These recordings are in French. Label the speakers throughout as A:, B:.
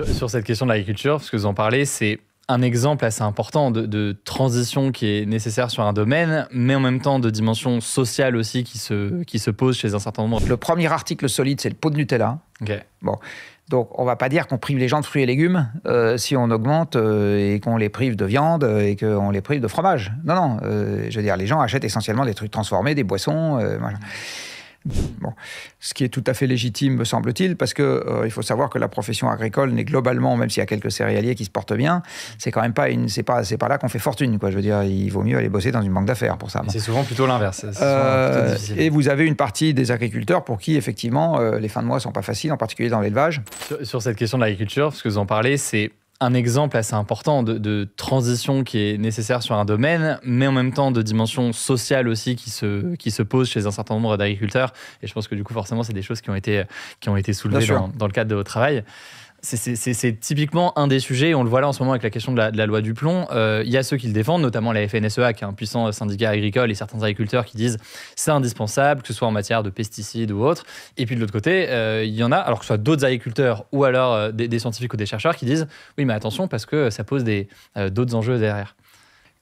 A: Sur cette question de l'agriculture, parce que vous en parlez, c'est un exemple assez important de transition qui est nécessaire sur un domaine, mais en même temps de dimension sociale aussi qui se pose chez un certain nombre.
B: Le premier article solide, c'est le pot de Nutella.
A: Okay.
B: Bon. Donc, on ne va pas dire qu'on prive les gens de fruits et légumes si on augmente et qu'on les prive de viande et qu'on les prive de fromage. Non, non. Je veux dire, les gens achètent essentiellement des trucs transformés, des boissons. Voilà. Bon, ce qui est tout à fait légitime, me semble-t-il, parce que il faut savoir que la profession agricole n'est globalement, même s'il y a quelques céréaliers qui se portent bien, c'est quand même pas c'est pas là qu'on fait fortune, quoi. Je veux dire, il vaut mieux aller bosser dans une banque d'affaires pour ça.
A: C'est souvent plutôt l'inverse.
B: Et vous avez une partie des agriculteurs pour qui, effectivement, les fins de mois sont pas faciles, en particulier dans l'élevage.
A: Sur cette question de l'agriculture, parce que vous en parlez, c'est un exemple assez important de transition qui est nécessaire sur un domaine, mais en même temps de dimension sociale aussi qui se pose chez un certain nombre d'agriculteurs. Et je pense que du coup, forcément, c'est des choses qui ont été soulevées dans le cadre de votre travail. C'est typiquement un des sujets, on le voit là en ce moment avec la question de la loi du plomb. Il y a ceux qui le défendent, notamment la FNSEA, qui est un puissant syndicat agricole, et certains agriculteurs qui disent c'est indispensable, que ce soit en matière de pesticides ou autre. Et puis de l'autre côté, il y en a, alors que ce soit d'autres agriculteurs ou alors des scientifiques ou des chercheurs qui disent oui, mais attention, parce que ça pose d'autres enjeux derrière.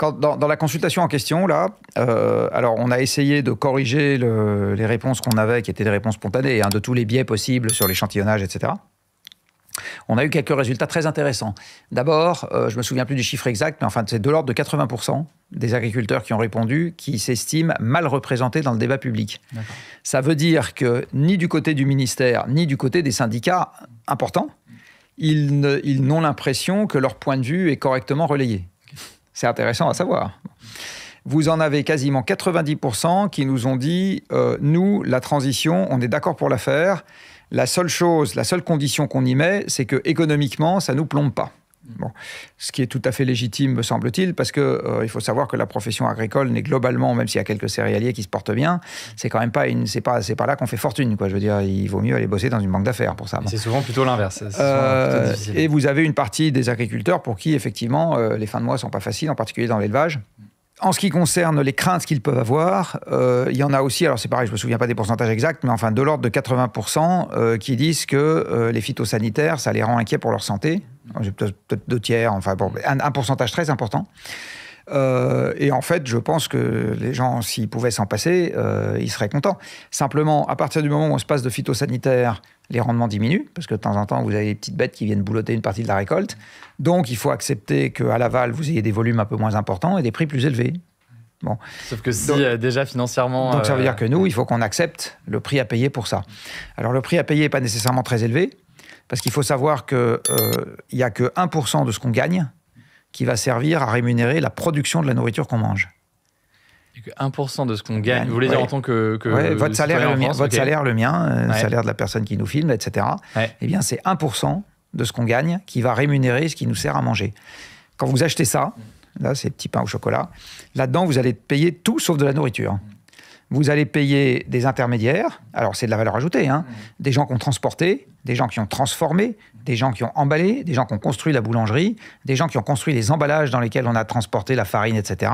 B: Dans la consultation en question, là, alors on a essayé de corriger les réponses qu'on avait, qui étaient des réponses spontanées, de tous les biais possibles sur l'échantillonnage, etc. On a eu quelques résultats très intéressants. D'abord, je ne me souviens plus du chiffre exact, mais enfin, c'est de l'ordre de 80% des agriculteurs qui ont répondu qui s'estiment mal représentés dans le débat public. Ça veut dire que ni du côté du ministère, ni du côté des syndicats importants, ils n'ont l'impression que leur point de vue est correctement relayé. C'est intéressant à savoir. Vous en avez quasiment 90% qui nous ont dit nous, la transition, on est d'accord pour la faire. La seule condition qu'on y met, c'est que économiquement, ça nous plombe pas. Bon, ce qui est tout à fait légitime, me semble-t-il, parce que il faut savoir que la profession agricole n'est globalement, même s'il y a quelques céréaliers qui se portent bien, c'est quand même pas c'est pas là qu'on fait fortune, quoi. Je veux dire, il vaut mieux aller bosser dans une banque d'affaires pour ça.
A: C'est souvent plutôt l'inverse.
B: Et vous avez une partie des agriculteurs pour qui, effectivement, les fins de mois sont pas faciles, en particulier dans l'élevage. En ce qui concerne les craintes qu'ils peuvent avoir, il y en a aussi, alors c'est pareil, je ne me souviens pas des pourcentages exacts, mais enfin de l'ordre de 80% qui disent que les phytosanitaires, ça les rend inquiets pour leur santé. J'ai peut-être 2/3, enfin bon, un pourcentage très important. Et en fait, je pense que les gens, s'ils pouvaient s'en passer, ils seraient contents. Simplement, à partir du moment où on se passe de phytosanitaire, les rendements diminuent, parce que de temps en temps, vous avez des petites bêtes qui viennent boulotter une partie de la récolte. Donc, il faut accepter qu'à l'aval, vous ayez des volumes un peu moins importants et des prix plus élevés. Bon.
A: Sauf que si déjà financièrement...
B: Donc, ça veut dire que nous, il faut qu'on accepte le prix à payer pour ça. Alors, le prix à payer n'est pas nécessairement très élevé, parce qu'il faut savoir qu'il n'y a que 1% de ce qu'on gagne qui va servir à rémunérer la production de la nourriture qu'on mange.
A: Et que 1% de ce qu'on gagne, vous voulez dire en tant que
B: votre salaire et le mien, votre salaire, le mien, le salaire de la personne qui nous filme, etc. Eh bien, c'est 1% de ce qu'on gagne qui va rémunérer ce qui nous sert à manger. Quand vous achetez ça, là, c'est petits pains au chocolat, là-dedans, vous allez payer tout sauf de la nourriture. Vous allez payer des intermédiaires, alors c'est de la valeur ajoutée, des gens qui ont transporté, des gens qui ont transformé, des gens qui ont emballé, des gens qui ont construit la boulangerie, des gens qui ont construit les emballages dans lesquels on a transporté la farine, etc.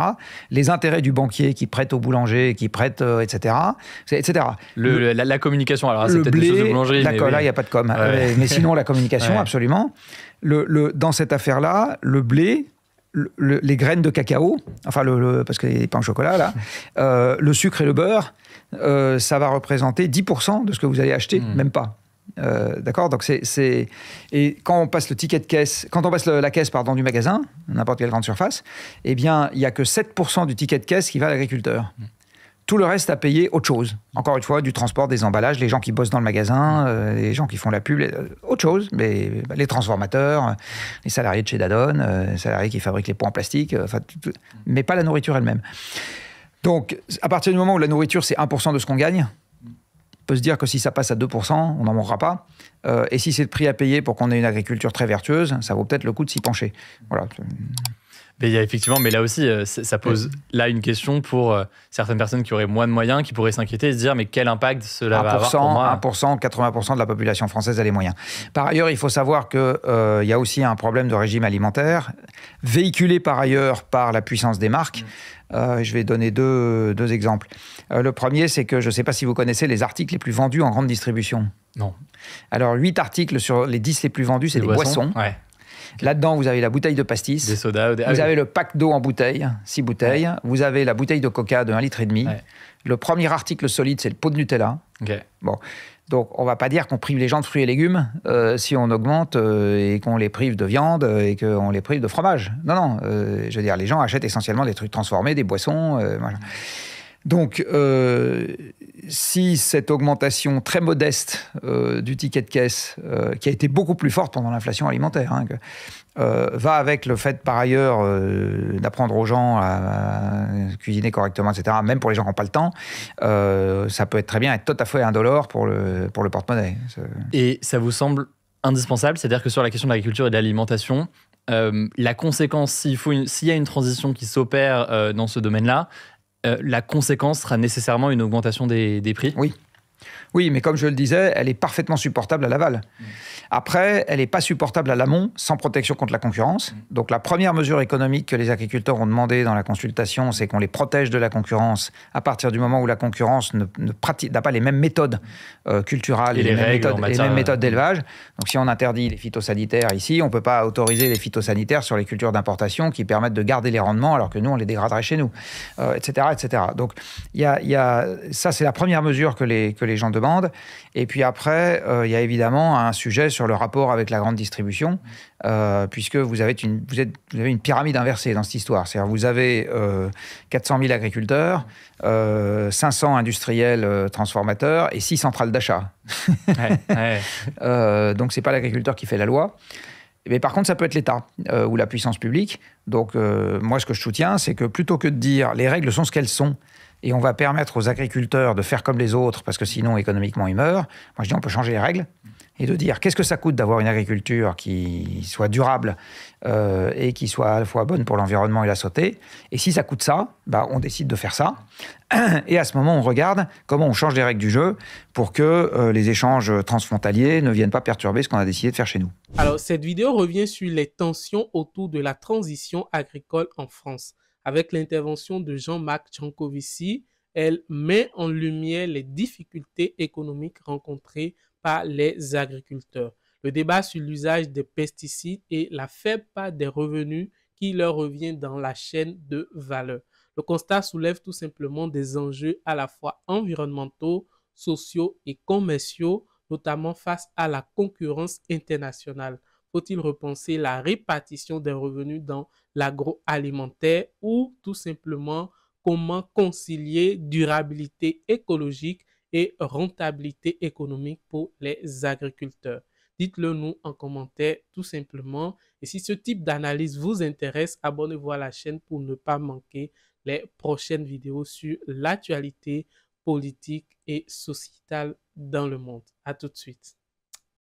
B: Les intérêts du banquier qui prête au boulanger, qui prête, etc. etc.
A: La communication, alors c'est peut-être des choses de boulangerie.
B: D'accord, là, il n'y a pas de com. Mais sinon, la communication, absolument. Dans cette affaire-là, le blé... les graines de cacao, enfin parce que les pains au chocolat, là, le sucre et le beurre, ça va représenter 10% de ce que vous allez acheter, même pas. D'accord, donc et quand on passe le ticket de caisse, quand on passe la caisse du magasin, n'importe quelle grande surface, eh bien il y a que 7% du ticket de caisse qui va à l'agriculteur. Tout le reste à payer autre chose. Encore une fois, du transport, des emballages, les gens qui bossent dans le magasin, les gens qui font la pub, autre chose, mais les transformateurs, les salariés de chez Danone, les salariés qui fabriquent les pots en plastique, mais pas la nourriture elle-même. Donc, à partir du moment où la nourriture, c'est 1% de ce qu'on gagne, on peut se dire que si ça passe à 2%, on n'en mourra pas. Et si c'est le prix à payer pour qu'on ait une agriculture très vertueuse, ça vaut peut-être le coup de s'y pencher. Voilà.
A: Mais il y a effectivement, mais là aussi, ça pose là une question pour certaines personnes qui auraient moins de moyens, qui pourraient s'inquiéter et se dire mais quel impact cela va avoir pour moi.
B: 1%, 80% de la population française a les moyens. Par ailleurs, il faut savoir qu'il y a aussi un problème de régime alimentaire, véhiculé par ailleurs par la puissance des marques. Je vais donner deux exemples. Le premier, c'est que je ne sais pas si vous connaissez les articles les plus vendus en grande distribution.
A: Non.
B: Alors, 8 articles sur les 10 les plus vendus, c'est des boissons.
A: Ouais.
B: Là-dedans, vous avez la bouteille de pastis.
A: Des sodas.
B: Vous avez le pack d'eau en bouteille, 6 bouteilles. Ouais. Vous avez la bouteille de coca de 1,5 litre. Ouais. Le premier article solide, c'est le pot de Nutella.
A: Okay.
B: Bon. Donc, on ne va pas dire qu'on prive les gens de fruits et légumes si on augmente et qu'on les prive de viande et qu'on les prive de fromage. Non. Je veux dire, les gens achètent essentiellement des trucs transformés, des boissons. Voilà. Donc, si cette augmentation très modeste du ticket de caisse, qui a été beaucoup plus forte pendant l'inflation alimentaire, va avec le fait, par ailleurs, d'apprendre aux gens à cuisiner correctement, etc., même pour les gens qui n'ont pas le temps, ça peut être très bien être tout à fait indolore pour le porte-monnaie.
A: Et ça vous semble indispensable? C'est-à-dire que sur la question de l'agriculture et de l'alimentation, la conséquence, s'il y a une transition qui s'opère dans ce domaine-là, la conséquence sera nécessairement une augmentation des prix?
B: Oui, mais comme je le disais, elle est parfaitement supportable à l'aval. Après, elle n'est pas supportable à l'amont, sans protection contre la concurrence. Donc la première mesure économique que les agriculteurs ont demandé dans la consultation, c'est qu'on les protège de la concurrence à partir du moment où la concurrence n'a pas les mêmes méthodes culturelles et les mêmes méthodes d'élevage. Donc si on interdit les phytosanitaires ici, on ne peut pas autoriser les phytosanitaires sur les cultures d'importation qui permettent de garder les rendements alors que nous, on les dégraderait chez nous, etc., etc. Donc ça, c'est la première mesure que les gens demandent. Et puis après, il y a évidemment un sujet sur le rapport avec la grande distribution, puisque vous avez une pyramide inversée dans cette histoire. C'est-à-dire vous avez 400 000 agriculteurs, 500 industriels transformateurs et 6 centrales d'achat. Donc, ce n'est pas l'agriculteur qui fait la loi. Mais par contre, ça peut être l'État ou la puissance publique. Donc, moi, ce que je soutiens, c'est que plutôt que de dire les règles sont ce qu'elles sont, et on va permettre aux agriculteurs de faire comme les autres, parce que sinon, économiquement, ils meurent. Moi, je dis, on peut changer les règles et de dire qu'est-ce que ça coûte d'avoir une agriculture qui soit durable et qui soit à la fois bonne pour l'environnement et la santé. Et si ça coûte ça, on décide de faire ça. Et à ce moment, on regarde comment on change les règles du jeu pour que les échanges transfrontaliers ne viennent pas perturber ce qu'on a décidé de faire chez nous.
C: Alors, cette vidéo revient sur les tensions autour de la transition agricole en France. Avec l'intervention de Jean-Marc Jancovici, elle met en lumière les difficultés économiques rencontrées par les agriculteurs. Le débat sur l'usage des pesticides et la faible part des revenus qui leur revient dans la chaîne de valeur. Le constat soulève tout simplement des enjeux à la fois environnementaux, sociaux et commerciaux, notamment face à la concurrence internationale. Faut-il repenser la répartition des revenus dans l'agroalimentaire ou tout simplement comment concilier durabilité écologique et rentabilité économique pour les agriculteurs? Dites-le nous en commentaire tout simplement. Et si ce type d'analyse vous intéresse, abonnez-vous à la chaîne pour ne pas manquer les prochaines vidéos sur l'actualité politique et sociétale dans le monde. À tout de suite.